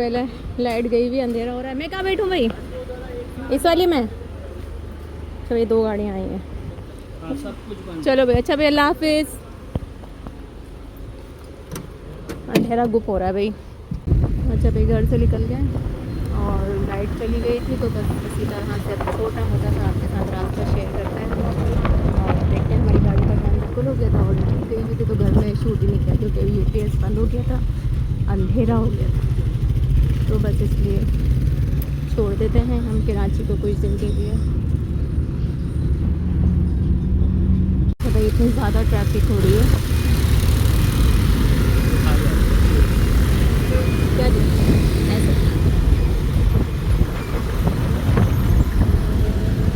पहले लाइट गई हुई, अंधेरा हो रहा है। मैं कहाँ बैठूँ भाई? इस वाली में? तो ये 2 गाड़ियाँ आई हैं। चलो भाई, अच्छा भाई, अल्लाह हाफिज़। अंधेरा गुप हो रहा है भाई। अच्छा भाई, घर से निकल गए और लाइट चली गई थी, तो बस इसी तरह से छोटा मोटा सा आपके साथ रास्ता शेयर करते हैं। और देखते हैं, हमारी गाड़ी का टाइम बिल्कुल हो गया था और लाइट गई हुई थी, तो घर में शूट ही नहीं किया क्योंकि UPS बंद हो गया था, अंधेरा हो गया था। तो बस इसलिए छोड़ देते हैं हम कराची को कुछ दिन के लिए। तो भाई इतनी ज़्यादा ट्रैफिक हो रही है। क्या जी ऐसे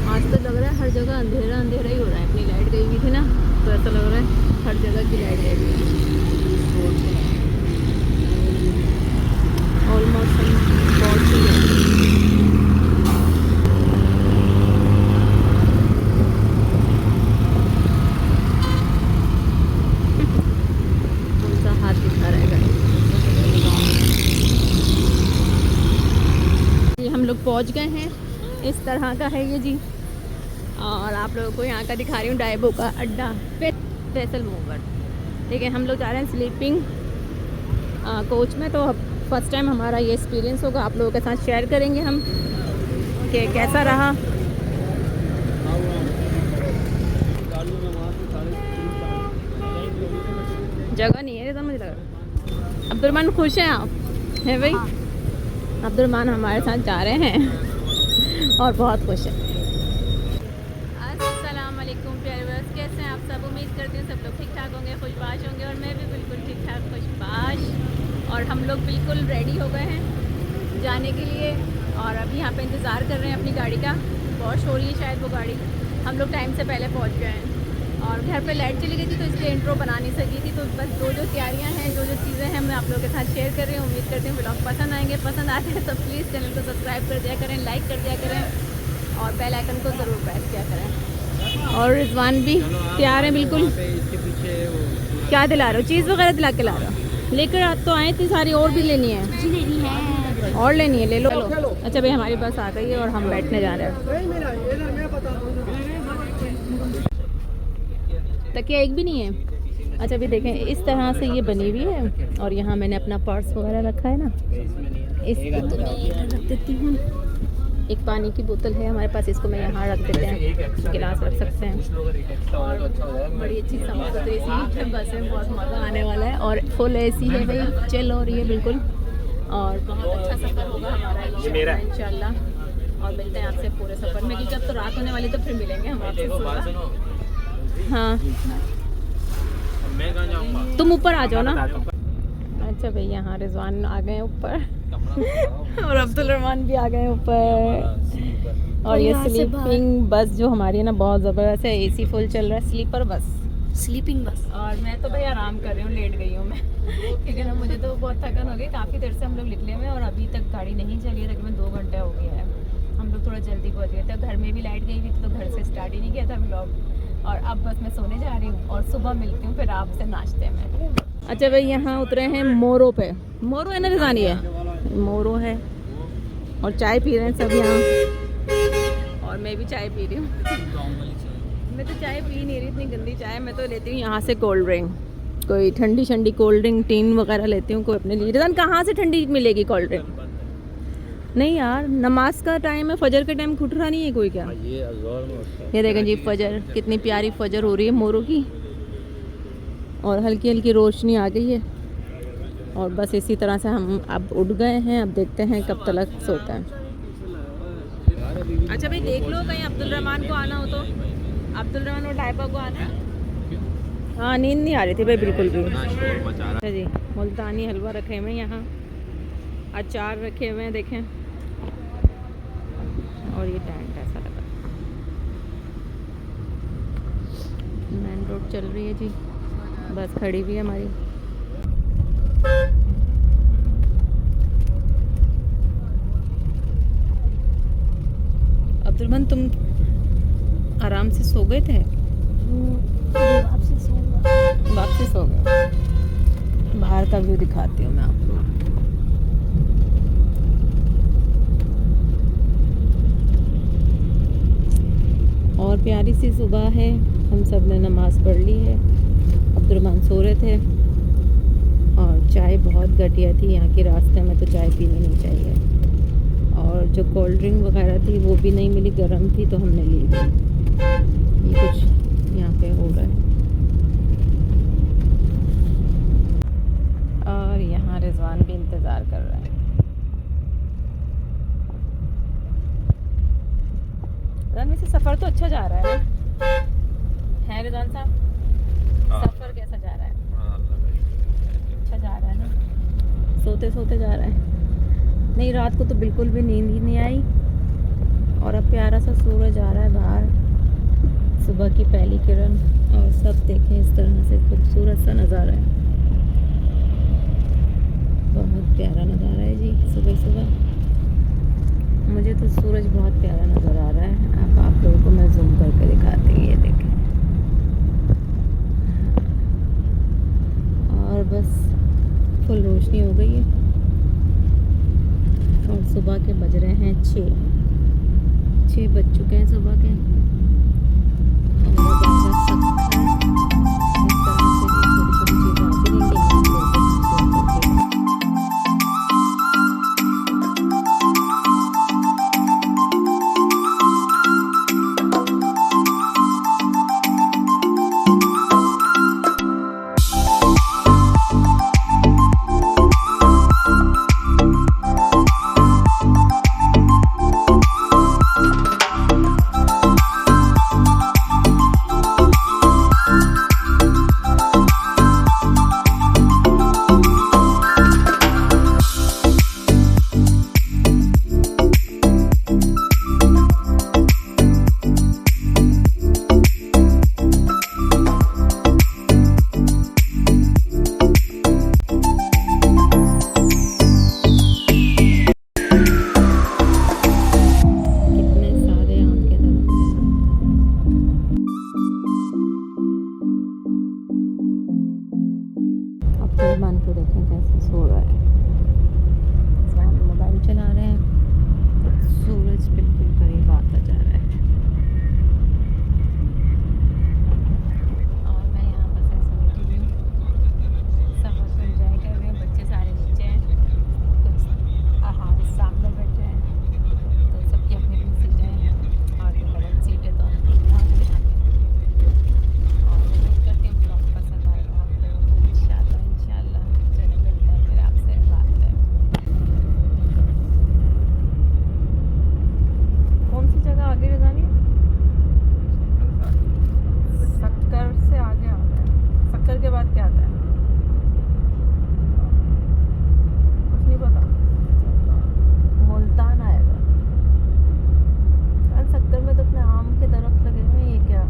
आज तो लग रहा है हर जगह अंधेरा अंधेरा ही हो रहा है। अपनी लाइट गई हुई थी ना, तो ऐसा लग रहा है हर जगह की लाइट गई हुई है। ऑलमोस्ट हम पहुँच ही गए। कौन सा हाथ दिखा रहा है गाड़ी? जी हम लोग पहुँच गए हैं। इस तरह का है ये जी। और आप लोगों को यहाँ का दिखा रही हूँ डायबो का अड्डा, फैसल मूवर। देखिए हम लोग जा रहे हैं स्लीपिंग कोच में। तो फर्स्ट टाइम हमारा ये एक्सपीरियंस होगा, आप लोगों के साथ शेयर करेंगे हम कि कैसा रहा। जगह नहीं है, मुझे लगा। अब्दुलरहमान खुश हैं आप? हैं भाई? अब्दुलरहमान हमारे साथ जा रहे हैं और बहुत खुश है। अस्सलाम वालेकुम प्यारे व्यूअर्स, कैसे हैं आप सब? उम्मीद करती हूँ सब लोग ठीक ठाक होंगे, खुशबाश होंगे और मैं भी बिल्कुल ठीक ठाक खुशबाश। और हम लोग बिल्कुल रेडी हो गए हैं जाने के लिए और अभी यहाँ पे इंतज़ार कर रहे हैं अपनी गाड़ी का। वॉश हो रही है शायद वो गाड़ी। हम लोग टाइम से पहले पहुँच गए हैं और घर पे लाइट चली गई थी, तो इसलिए इंट्रो बना नहीं सकी थी। तो बस जो तैयारियां हैं, जो चीज़ें हैं, मैं आप लोगों के साथ शेयर कर रही हूँ। उम्मीद करती हूँ ब्लॉग पसंद आएंगे। पसंद आते हैं तो प्लीज़ चैनल को सब्सक्राइब कर दिया करें, लाइक कर दिया करें और बेल आइकन को ज़रूर प्रेस किया करें। और रिजवान भी तैयार है बिल्कुल। क्या दिला रहे हो? चीज़ वगैरह दिला के ला रहे हो? लेकर आप तो आए, इतनी सारी और भी लेनी है? और लेनी है, ले लो। अच्छा भाई, हमारी बस आ गई है और हम बैठने जा रहे हैं। तकिया एक भी नहीं है? अच्छा अभी देखें, इस तरह से ये बनी हुई है और यहाँ मैंने अपना पर्स वगैरह रखा है ना, इसको तो मैं रख देती हूँ। एक पानी की बोतल है हमारे पास, इसको मैं यहाँ रख देते हैं, गिलास रख सकते हैं। और बड़ी अच्छी साफ सुथरी सी बस में, बहुत मज़ा आने वाला है और फुल AC है भाई, चिल हो रही है बिल्कुल। और बहुत अच्छा सफ़र होगा हमारा इंशाल्लाह। और मिलते हैं आपसे पूरे सफ़र में, क्योंकि अब तो रात होने वाली, तो फिर मिलेंगे हम आपसे। हाँ तुम ऊपर आ जाओ ना। अच्छा भाई, यहाँ रिजवान आ गए ऊपर और अब्दुलरहमान भी आ गए ऊपर। और ये स्लीपिंग बस जो हमारी है ना, बहुत ज़बरदस्त है। AC फुल चल रहा है, स्लीपर बस, स्लीपिंग बस। और मैं तो भाई आराम कर रही हूँ, लेट गई हूँ मैं क्योंकि ना मुझे तो बहुत थकान हो गई। काफ़ी देर से हम लोग निकले हुए और अभी तक गाड़ी नहीं चली है, तकरीबन 2 घंटे हो गया है। हम लोग थोड़ा जल्दी पहुँच गए थे, घर में भी लाइट गई हुई थी, तो घर से स्टार्ट ही नहीं किया था व्लॉग। और अब बस मैं सोने जा रही हूँ और सुबह मिलती हूँ फिर आपसे नाश्ते में। अच्छा भाई, यहाँ उतरे हैं मोरो पे। मोरो है ना रिजानी? है मोरो है। और चाय पी रहे हैं सब यहाँ, और मैं भी चाय पी रही हूँ मैं तो चाय पी नहीं रही, इतनी गंदी चाय। मैं तो लेती हूँ यहाँ से कोल्ड ड्रिंक, कोई ठंडी ठंडी कोल्ड ड्रिंक, टीन वगैरह लेती हूँ कोई अपने लिए। रिजान कहाँ से ठंडी मिलेगी कोल्ड ड्रिंक? नहीं यार, नमाज का टाइम है, फजर के टाइम खुट रहा नहीं है कोई क्या? ये देखें जी, फजर, कितनी प्यारी फजर हो रही है मोरो की और हल्की हल्की रोशनी आ गई है। और बस इसी तरह से हम अब उठ गए हैं। अब देखते हैं कब तक सोता है। अच्छा भाई देख लो, कहीं अब्दुलरहमान को आना हो तो। अब्दुलरहमान और डायबा को आना है। हाँ नींद नहीं आ रही थी भाई बिल्कुल भी। अच्छा जी, मुल्तानी हलवा रखे हुए हैं यहाँ, अचार रखे हुए हैं देखें। और ये टेंट ऐसा लगा, मेन रोड चल रही है जी, बस खड़ी हुई है हमारी। अब्दुलरहमान तुम आराम से सो गए थे? वापसी सो गए। बाहर का व्यू दिखाती हूँ मैं आप लोग। प्यारी सी सुबह है। हम सब ने नमाज़ पढ़ ली है। अब्दुलरहमान सो रहे थे और चाय बहुत घटिया थी यहाँ के रास्ते में, तो चाय पीनी नहीं चाहिए। और जो कोल्ड ड्रिंक वगैरह थी वो भी नहीं मिली, गर्म थी तो हमने ली। ये कुछ यहाँ पे हो रहा है। और यहाँ रिजवान भी इंतज़ार कर रहा है। रिजवान से सफ़र तो अच्छा जा रहा है ना, है रिजवान साहब? सफ़र कैसा जा रहा है? अच्छा जा रहा है ना? सोते सोते जा रहा है। नहीं, रात को तो बिल्कुल भी नींद ही नहीं आई। और अब प्यारा सा सूरज आ रहा है बाहर, सुबह की पहली किरण। और सब देखें इस तरह से खूबसूरत सा नज़ारा है, बहुत प्यारा नज़ारा है जी। सुबह सुबह मुझे तो सूरज बहुत प्यारा नज़र आ रहा है। अब आप लोगों को मैं जूम करके दिखाती हूँ, ये देखें। और बस फुल रोशनी हो गई है और सुबह के बज रहे हैं 6 बज चुके हैं सुबह के। अब्दुलरहमान को देखें कैसे सो रहा है, मोबाइल चला रहे हैं। सूरज बिल्कुल करीब आता जा रहा है और मैं यहाँ बस ऐसे बैठी हूँ। सब बस एंजॉय कर रहे हैं, बच्चे सारे नीचे हैं, कुछ सामने बैठे हैं, तो सबकी अपनी अपनी सीटें हैं और जो बगल सीटें तो हम यहाँ पे और उम्मीद करती हूँ ब्लॉग पसंद आएगा आप लोगों को। इंशाल्लाह चलिए मिलते हैं फिर आपसे बात करें। कौन सी जगह आगे लगानी है? सक्कर से आगे आता है। सक्कर के बाद क्या आता है कुछ नहीं पता। मुल्तान आएगा। सक्कर में तो अपने आम के दरख्त लगे हुए हैं, ये क्या?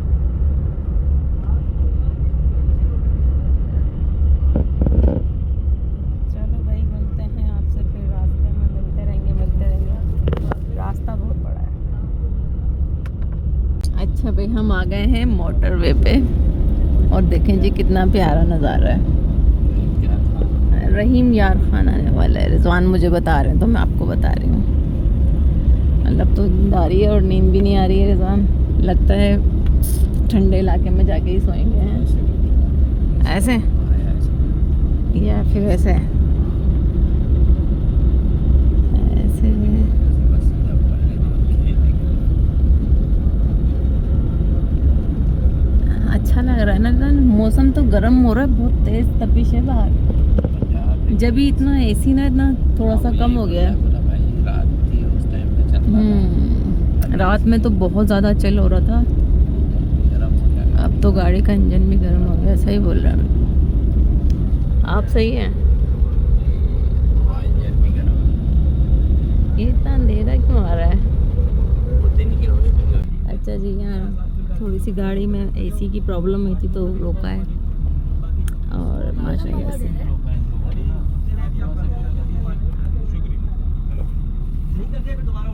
चलो भाई, मिलते हैं आपसे फिर रास्ते में, मिलते रहेंगे। रास्ता बहुत बड़ा है। अच्छा भाई, हम आ गए हैं मोटरवे पे और देखें जी कितना प्यारा नज़ारा है। रहीम यार खान आने वाला है, रिजवान मुझे बता रहे हैं तो मैं आपको बता रही हूँ। मतलब तो नींद आ रही है और नींद भी नहीं आ रही है रिजवान। लगता है ठंडे इलाके में जाके ही सोएंगे हैं। ऐसे या फिर ऐसे ऐसे अच्छा लग रहा है ना। मौसम तो गर्म हो रहा है, बहुत तेज तपिश है बाहर। जब भी इतना एसी ना इतना थोड़ा सा कम हो गया है। रात में तो बहुत ज़्यादा चिल हो रहा था, अब तो गाड़ी का इंजन भी गर्म हो गया। सही बोल रहे हैं आप, सही है। ये इतना अंधेरा क्यों आ रहा है? अच्छा जी, यहाँ थोड़ी सी गाड़ी में एसी की प्रॉब्लम हुई थी तो रोका है और माशाल्लाह से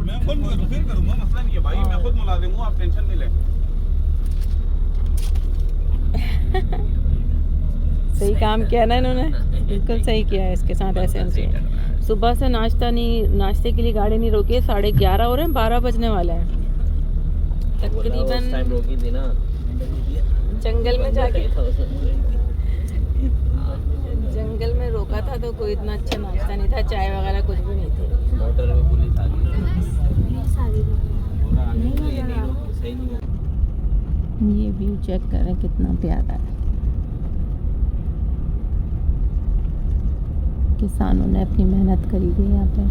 मैं खुद फिर करूंगा, मसला नहीं है भाई, मैं खुद मुलाजिम हूँ, आप टेंशन नहीं लें। सही काम किया ना इन्होंने, बिल्कुल सही किया है इसके साथ। ऐसे उनसे सुबह से नाश्ते के लिए गाड़ी नहीं रोकी है। 11:30 हो रहे हैं, 12 बजने वाले हैं। तकरीबन टाइम रोकी थी ना, जंगल में जाके जंगल में रोका था तो कोई इतना अच्छा नाश्ता नहीं था, चाय वगैरह कुछ भी नहीं थी। होटल में पुलिस आ गई, सही नहीं है। ये व्यू चेक करें कितना प्यारा है। किसानों ने अपनी मेहनत करी है यहाँ पे।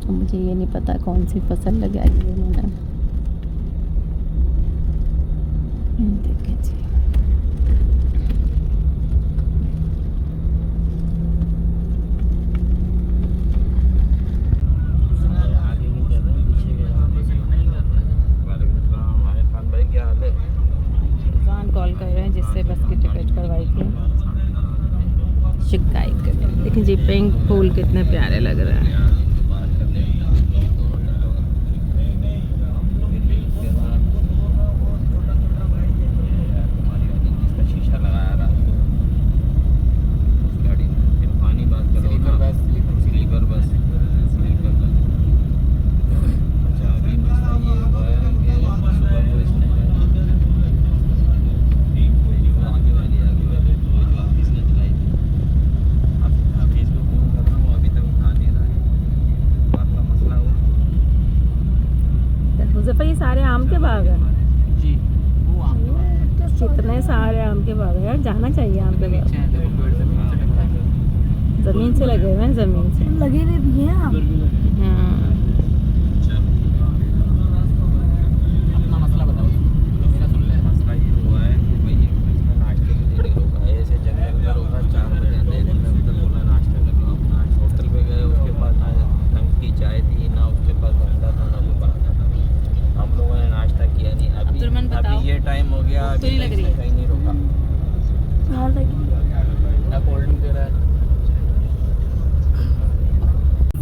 तो मुझे ये नहीं पता कौन सी फसल लगाई है उन्होंने। देखिए जी, कॉल कर रहे हैं जिससे बस की टिकट करवाई थी, शिकायत कर रहे हैं। देखिए जी, पिंक फूल कितने प्यारे लग रहे हैं। ये सारे आम के बाग हैं जी, वो आम के बाग, कितने सारे आम के बाग हैं यार, जाना चाहिए आम के बाग। जमीन से लगे हुए हैं, जमीन से लगे हुए भी हैं आम। अपना मसला बताओ, मेरा सुन ले। मसला ये हुआ है कि भाई इसने नाश्ते के लिए रोका है, ऐसे जंगल में रोका, 4 बजे अंधेरे में अभी तक बोला नाश्ता करेंगे। होटल पे गए, उसके बाद ना ढंग की चाय थी, ना उसके पास धंधा था, ना कोई पराठा था। हम लोगों ने नाश्ता किया नहीं। अभी ये टाइम हो गया, अभी लग रही है, कहीं नहीं रोका ना, कोल्ड ड्रिंक दे रहा है।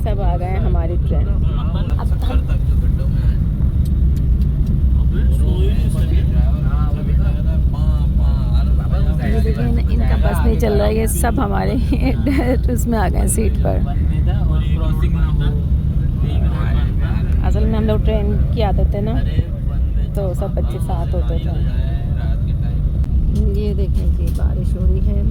सब आ गए हमारी ट्रेन। अब हम ये देखिए इनका बस नहीं चल रहा है, ये सब हमारे उसमें आ गए सीट पर। असल में हम लोग ट्रेन की आदत है ना, तो सब बच्चे साथ होते थे। ये देखें जी, बारिश हो रही है,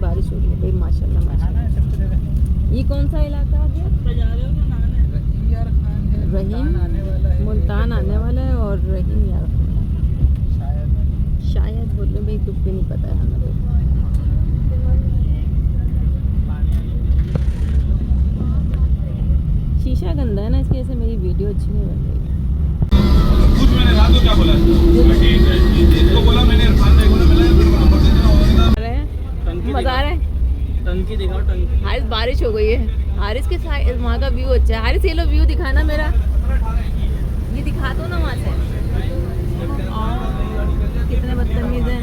बारिश हो रही है भाई, माशाल्लाह माशाल्लाह। ये कौन सा इलाका आ गया? रहीम मुल्तान आने वाला है, और रहीम यार शायद बोल रहे भाई, कुछ भी नहीं पता है हमें। शीशा गंदा है ना, इसकी वजह से मेरी वीडियो अच्छी नहीं बन रही। कुछ मैंने रात को क्या बोला, इसको बोला मैंने, इरफान भाई को बोला नंबर दे देना। मजा आ रहा है, टंकी दिखाओ, टंकी। हारिस बारिश हो गई है, हारिस के साथ वहाँ का व्यू अच्छा है। हारिस ये लो व्यू दिखाना मेरा, ये दिखा दो ना वहाँ से। कितने बदतमीज हैं,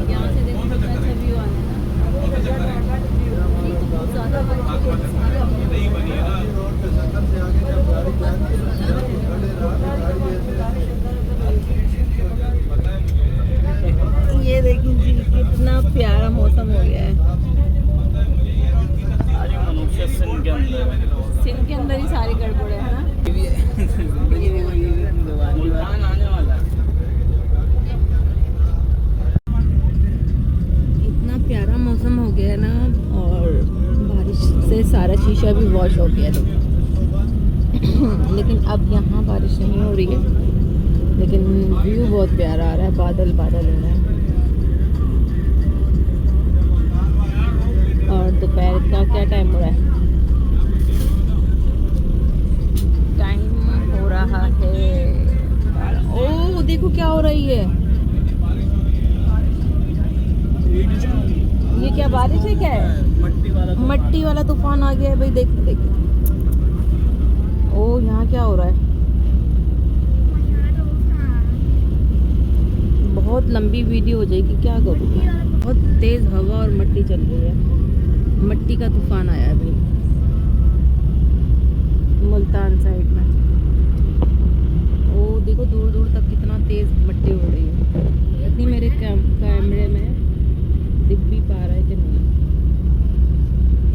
यहाँ से देखो कितना अच्छा व्यू आ रहा है। ये देखिए जी, कितना प्यारा मौसम हो गया है। सिंध के अंदर ही सारी गड़बड़ है ना। इतना प्यारा मौसम हो गया है ना, और बारिश से सारा शीशा भी वॉश हो गया है। लेकिन अब यहाँ बारिश नहीं हो रही है, लेकिन व्यू बहुत प्यारा आ रहा है, बादल बादल हो रहा है। और दोपहर का क्या टाइम हो रहा है? टाइम हो रहा है, ओह देखो क्या हो रही है, ये क्या बारिश है, क्या है? मट्टी वाला तूफान आ गया है भाई, देखो देखो। ओह यहाँ क्या हो रहा है? बहुत लंबी वीडियो हो जाएगी, क्या करूँगी। बहुत तेज़ हवा और मट्टी चल रही है, मट्टी का तूफान आया अभी मुल्तान साइड में। ओ देखो दूर दूर तक कितना तेज़ मट्टी हो रही है। इतनी मेरे कैमरे में दिख भी पा रहा है कि नहीं।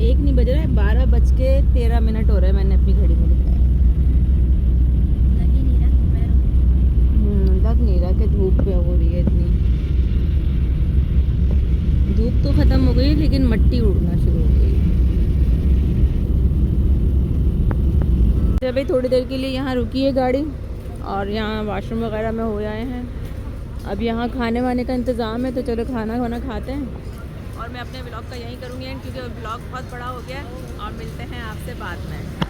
1 नहीं बज रहा है, 12:13 हो रहा है। रहा है, मैंने अपनी घड़ी में दिखाया। लग नहीं रहा कि धूप पे हो रही है इतनी। धूप तो ख़त्म हो गई लेकिन मिट्टी उड़ना शुरू हो गई। तो भाई थोड़ी देर के लिए यहाँ रुकी है गाड़ी और यहाँ वॉशरूम वगैरह में हो आए हैं। अब यहाँ खाने वाने का इंतज़ाम है, तो चलो खाना वाना खाते हैं। और मैं अपने ब्लॉग का यहीं करूँगी एंड, क्योंकि ब्लॉग बहुत बड़ा हो गया है। और मिलते हैं आपसे बाद में।